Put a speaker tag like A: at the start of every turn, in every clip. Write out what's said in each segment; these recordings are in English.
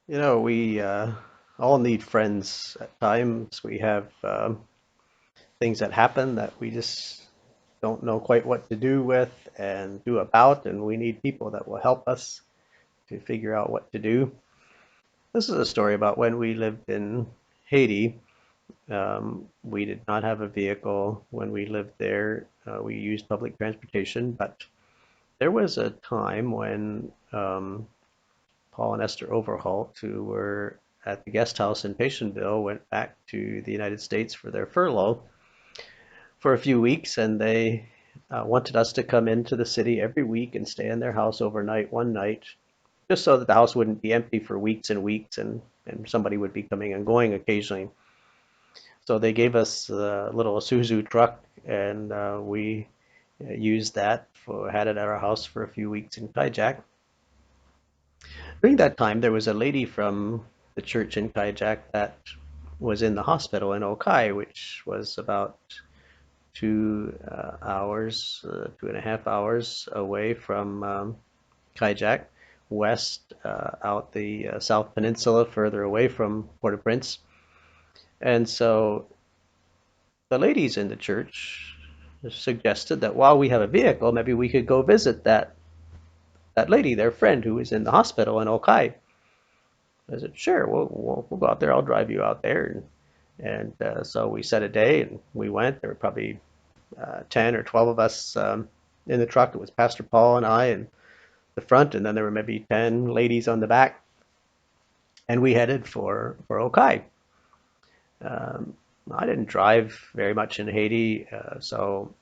A: We all need friends at times. We have things that happen that we just don't know quite what to do with and do about, and we need people that will help us to figure out what to do. This is a story about when we lived in Haiti. We did not have a vehicle when we lived there. We used public transportation, but there was a time when Paul and Esther Overholt, who were at the guest house in Patientville, went back to the United States for their furlough for a few weeks, and they wanted us to come into the city every week and stay in their house overnight, one night, just so that the house wouldn't be empty for weeks and weeks, and somebody would be coming and going occasionally. So they gave us a little Isuzu truck, and we used that for had it at our house for a few weeks in Kajak. During that time, there was a lady from the church in Kajak that was in the hospital in Okai, which was about 2 hours, 2.5 hours away from Kajak, west out the South Peninsula, further away from Port-au-Prince. And so the ladies in the church suggested that while we have a vehicle, maybe we could go visit that lady, their friend who was in the hospital in Okai. I said, sure, we'll go out there. I'll drive you out there. And so we set a day and we went. There were probably 10 or 12 of us in the truck. It was Pastor Paul and I in the front, and then there were maybe 10 ladies on the back. And we headed for Okai. Um, I didn't drive very much in Haiti, so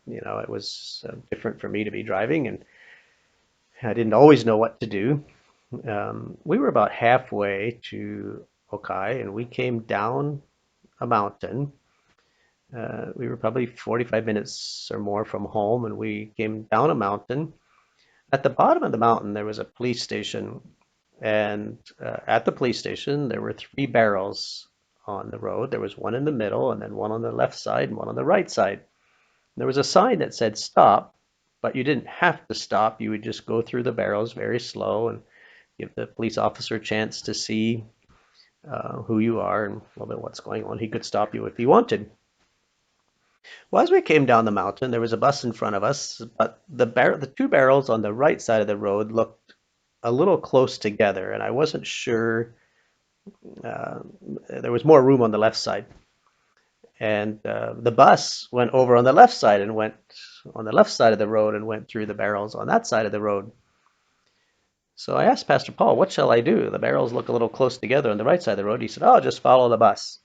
A: it was different for me to be driving, and I didn't always know what to do. We were about halfway to Okai, and we came down a mountain. We were probably 45 minutes or more from home, and we came down a mountain. At the bottom of the mountain, there was a police station, and at the police station, there were three barrels on the road. There was one in the middle, and then one on the left side, and one on the right side. There was a sign that said stop, but you didn't have to stop. You would just go through the barrels very slow and give the police officer a chance to see who you are and a little bit what's going on. He could stop you if he wanted. Well, as we came down the mountain, there was a bus in front of us, but the two barrels on the right side of the road looked a little close together, and I wasn't sure. Uh, there was more room on the left side, and the bus went over on the left side and went on the left side of the road and went through the barrels on that side of the road. So I asked Pastor Paul, "What shall I do? The barrels look a little close together on the right side of the road." He said, "Oh, just follow the bus."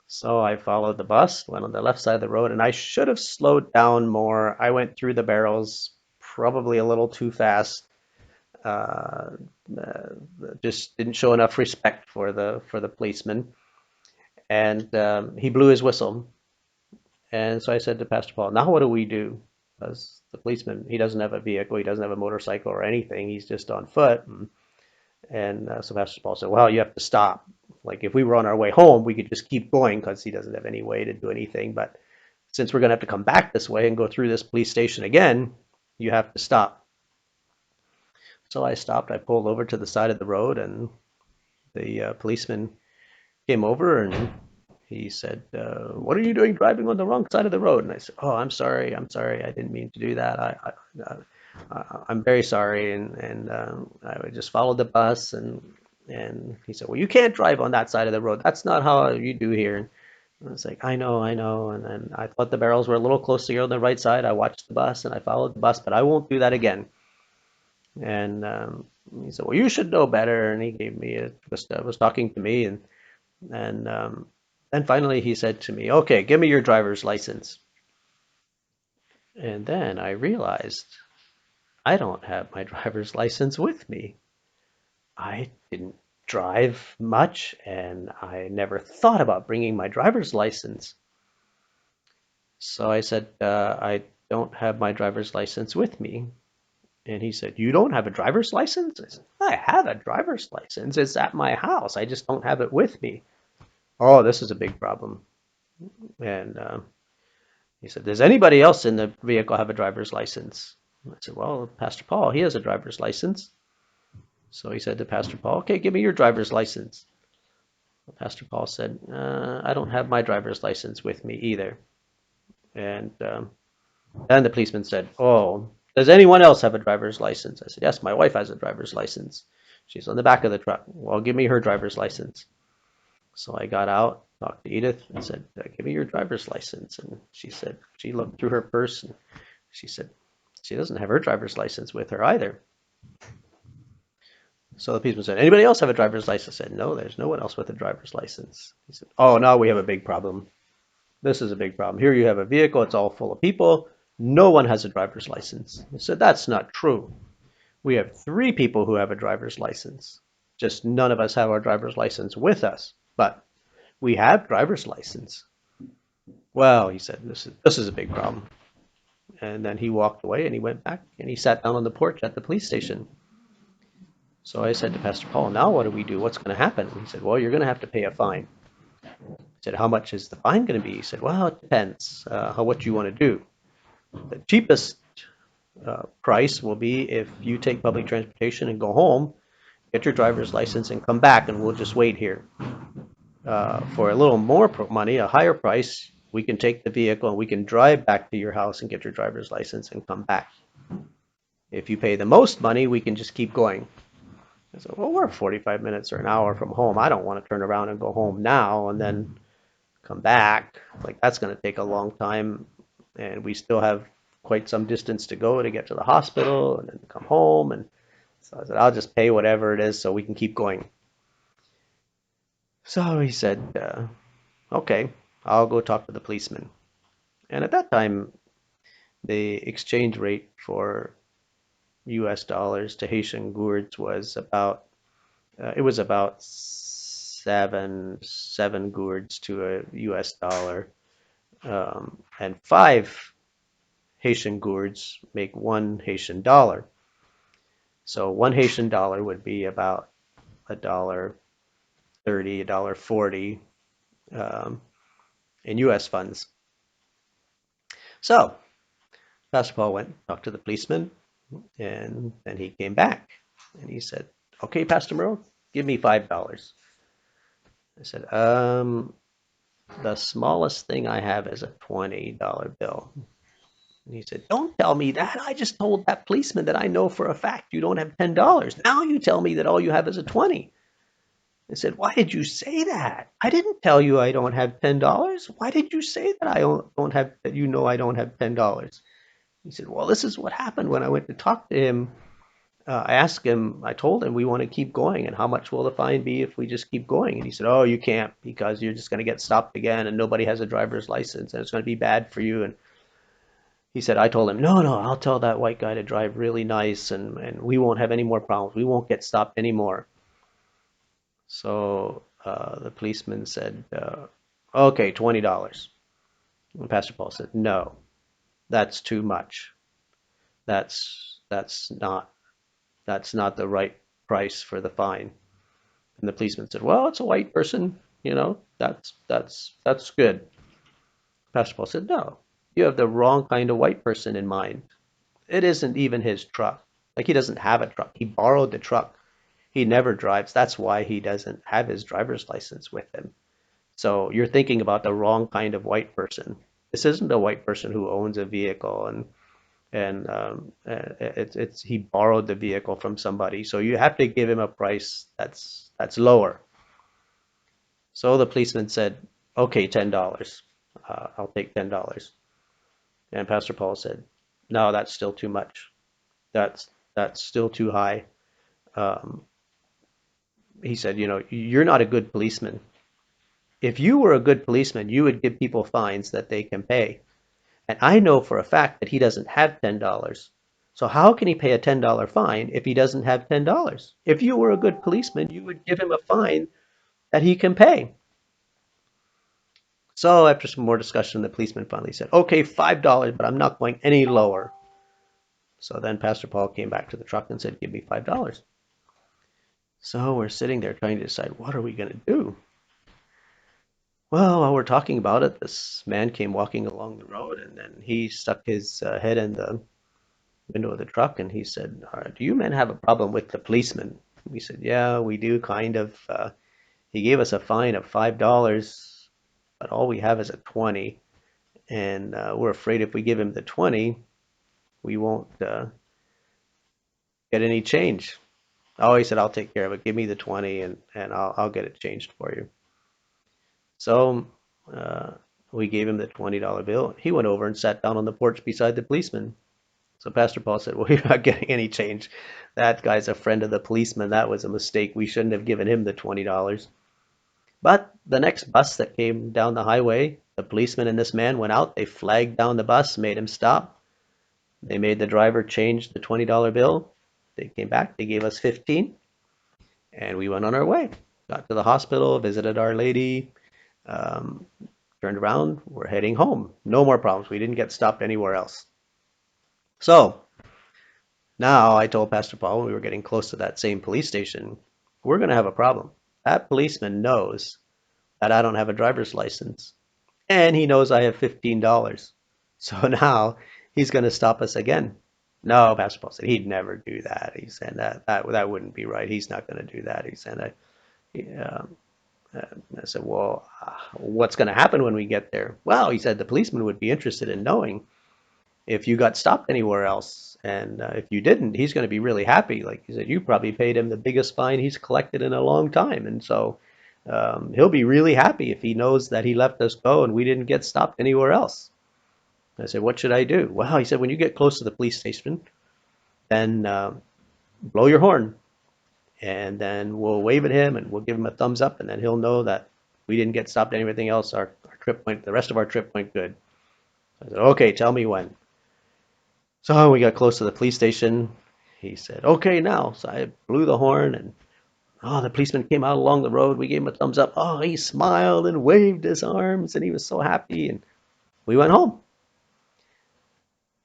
A: So I followed the bus, went on the left side of the road, and I should have slowed down more. I went through the barrels probably a little too fast. Uh, uh, just didn't show enough respect for the policeman, and he blew his whistle. And so I said to Pastor Paul, "Now what do we do?" Because the policeman, he doesn't have a vehicle, he doesn't have a motorcycle or anything. He's just on foot. And so Pastor Paul said, "Well, you have to stop. Like if we were on our way home, we could just keep going because he doesn't have any way to do anything. But since we're going to have to come back this way and go through this police station again, you have to stop." So I stopped. I pulled over to the side of the road, and the policeman came over and he said, "What are you doing driving on the wrong side of the road?" And I said, "Oh, I'm sorry. I'm sorry. I didn't mean to do that. I'm very sorry." And I just followed the bus, and he said, "Well, you can't drive on that side of the road. That's not how you do here." And I was like, "I know, I know." And then I thought the barrels were a little closer on the right side. I watched the bus and I followed the bus, but I won't do that again. And he said, "Well, you should know better." And he gave me was talking to me, and then finally he said to me, "Okay, give me your driver's license." And then I realized I don't have my driver's license with me. I didn't drive much, and I never thought about bringing my driver's license. So I said, "I don't have my driver's license with me." And he said, "You don't have a driver's license?" I said, "I have a driver's license. It's at my house. I just don't have it with me." "Oh, this is a big problem." And he said, "Does anybody else in the vehicle have a driver's license?" I said, "Well, Pastor Paul, he has a driver's license." So he said to Pastor Paul, okay, give me your driver's license. Pastor Paul said, I don't have my driver's license with me either. And then the policeman said, oh, does anyone else have a driver's license? I said, yes, my wife has a driver's license. She's on the back of the truck. Well, give me her driver's license. So I got out, talked to Edith, and said, give me your driver's license. And she said, she looked through her purse and she said, she doesn't have her driver's license with her either. So the policeman said, anybody else have a driver's license? I said, no, there's no one else with a driver's license. He said, oh, now we have a big problem. This is a big problem. Here you have a vehicle, it's all full of people. No one has a driver's license. I said, that's not true. We have three people who have a driver's license. Just none of us have our driver's license with us. But we have driver's license. Well, he said, this is a big problem. And then he walked away and he went back and he sat down on the porch at the police station. So I said to Pastor Paul, now what do we do? What's going to happen? And he said, well, you're going to have to pay a fine. I said, how much is the fine going to be? He said, well, it depends what you want to do. The cheapest price will be if you take public transportation and go home, get your driver's license and come back and we'll just wait here. For a little more money, a higher price, we can take the vehicle and we can drive back to your house and get your driver's license and come back. If you pay the most money, we can just keep going. I said, well, we're 45 minutes or an hour from home. I don't want to turn around and go home now and then come back. Like, that's going to take a long time. And we still have quite some distance to go to get to the hospital and then come home. And so I said, I'll just pay whatever it is so we can keep going. So he said, okay, I'll go talk to the policeman. And at that time, the exchange rate for US dollars to Haitian gourds was about it was about seven gourds to a US dollar, and five Haitian gourds make one Haitian dollar. So one Haitian dollar would be about $1.30, $1.40 um, in US funds. So Pastor Paul went and talked to the policeman, and then he came back and he said, okay, Pastor Merle, give me $5. I said, the smallest thing I have is a $20 bill. And he said, don't tell me that. I just told that policeman that I know for a fact you don't have $10. Now you tell me that all you have is a 20. I said, why did you say that? I didn't tell you I don't have $10. Why did you say that I don't have, that you know I don't have $10? He said, well, this is what happened when I went to talk to him. I asked him, I told him we want to keep going, and how much will the fine be if we just keep going? And he said, oh, you can't, because you're just going to get stopped again, and nobody has a driver's license, and it's going to be bad for you. And he said, I told him, no, no, I'll tell that white guy to drive really nice, and we won't have any more problems. We won't get stopped anymore. So the policeman said, okay, $20. And Pastor Paul said, no, that's too much. That's not the right price for the fine. And the policeman said, well, it's a white person, that's good. Pastor Paul said, no, you have the wrong kind of white person in mind. It isn't even his truck. Like, he doesn't have a truck. He borrowed the truck. He never drives. That's why he doesn't have his driver's license with him. So you're thinking about the wrong kind of white person. This isn't a white person who owns a vehicle and it's he borrowed the vehicle from somebody. So you have to give him a price that's lower. So the policeman said, "Okay, $10. I'll take $10." And Pastor Paul said, "No, that's still too much. That's still too high." Um, he said, "You're not a good policeman. If you were a good policeman, you would give people fines that they can pay. And I know for a fact that he doesn't have $10. So how can he pay a $10 fine if he doesn't have $10? If you were a good policeman, you would give him a fine that he can pay." So after some more discussion, the policeman finally said, okay, $5, but I'm not going any lower. So then Pastor Paul came back to the truck and said, give me $5. So we're sitting there trying to decide, what are we going to do? Well, while we're talking about it, this man came walking along the road, and then he stuck his head in the window of the truck and he said, do you men have a problem with the policeman? We said, yeah, we do kind of. He gave us a fine of $5, but all we have is a 20, and we're afraid if we give him the 20, we won't get any change. Oh, he said, I'll take care of it. Give me the 20 and I'll get it changed for you. So uh, we gave him the $20 bill. He went over and sat down on the porch beside the policeman. So Pastor Paul said, well, you're not getting any change. That guy's a friend of the policeman. That was a mistake. We shouldn't have given him the $20. But the next bus that came down the highway, the policeman and this man went out. They flagged down the bus, made him stop. They made the driver change the $20 bill. They came back. They gave us 15, and we went on our way. Got to the hospital, visited Our Lady, um, turned around. We're heading home. No more problems. We didn't get stopped anywhere else. So now I told Pastor Paul when we were getting close to that same police station, we're going to have a problem. That policeman knows that I don't have a driver's license, and he knows I have $15. So now he's going to stop us again. No, Pastor Paul said he'd never do that. He said that wouldn't be right. He's not going to do that. He said, I said, well, what's going to happen when we get there? Well, he said the policeman would be interested in knowing if you got stopped anywhere else. And if you didn't, he's going to be really happy. Like he said, you probably paid him the biggest fine he's collected in a long time. And so he'll be really happy if he knows that he left us go and we didn't get stopped anywhere else. I said, what should I do? Well, he said, when you get close to the police station, then blow your horn. And then we'll wave at him and we'll give him a thumbs up. And then he'll know that we didn't get stopped and everything else. Our trip went, the rest of our trip went good. I said, okay, tell me when. So when we got close to the police station, he said, okay, now. So I blew the horn and the policeman came out along the road. We gave him a thumbs up. Oh, he smiled and waved his arms and he was so happy. And we went home.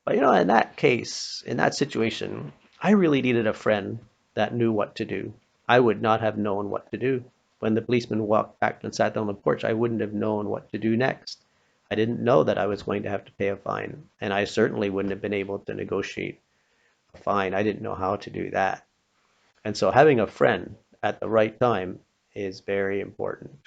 A: But in that case, in that situation, I really needed a friend that knew what to do. I would not have known what to do. When the policeman walked back and sat down on the porch, I wouldn't have known what to do next. I didn't know that I was going to have to pay a fine, and I certainly wouldn't have been able to negotiate a fine. I didn't know how to do that. And so having a friend at the right time is very important.